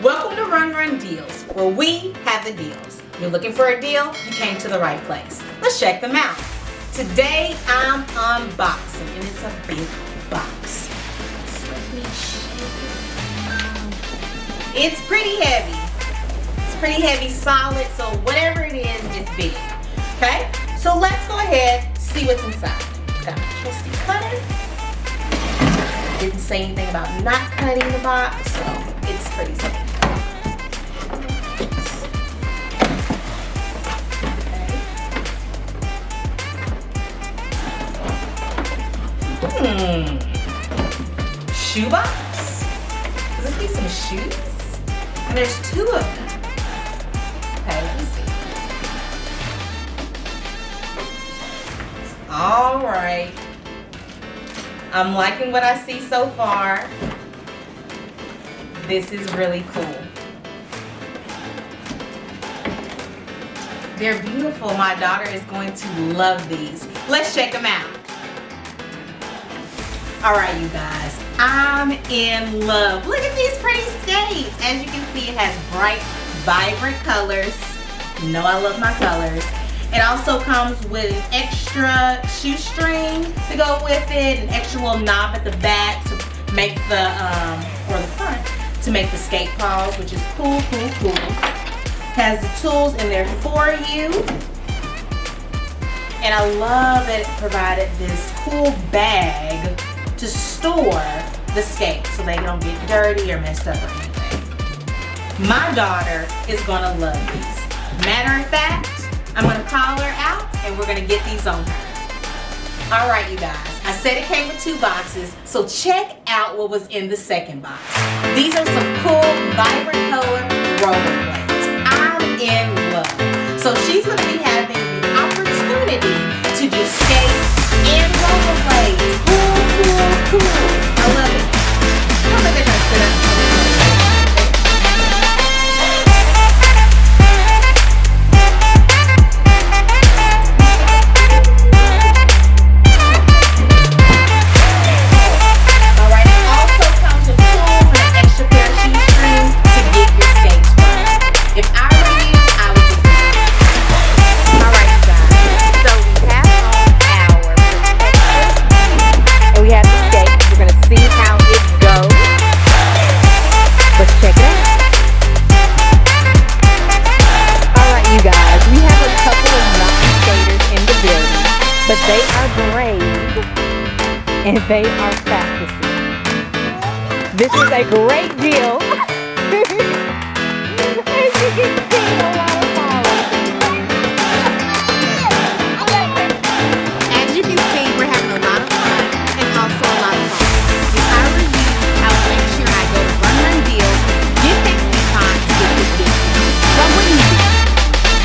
Welcome to Run Run Deals, where we have the deals. You're looking for a deal? You came to the right place. Let's check them out. Today I'm unboxing, and it's a big box. Let me show you. It's pretty heavy. It's pretty heavy, solid, so whatever it is, it's big. Okay? So let's go ahead, see what's inside. Got my trusty cutter. Didn't say anything about not cutting the box, so it's pretty safe. Shoe box? Does this need some shoes? And there's two of them. Okay, let me see. All right. I'm liking what I see so far. This is really cool. They're beautiful. My daughter is going to love these. Let's check them out. All right, you guys, I'm in love. Look at these pretty skates. As you can see, it has bright, vibrant colors. You know I love my colors. It also comes with an extra shoestring to go with it, an extra little knob at the back to make the, or the front, to make the skate paws, which is cool, cool, cool. Has the tools in there for you. And I love that it provided this cool bag to store the skates so they don't get dirty or messed up or anything. My daughter is gonna love these. Matter of fact, I'm gonna call her out and we're gonna get these on her. All right, you guys, I said it came with two boxes, so check out what was in the second box. These are some cool, vibrant color rollerblades. I'm in love. So she's gonna be having the opportunity to do skates and rollerblades. Cool, cool, cool. I love it. I don't think they're gonna sit up. But they are brave and they are practicing. This is a great deal.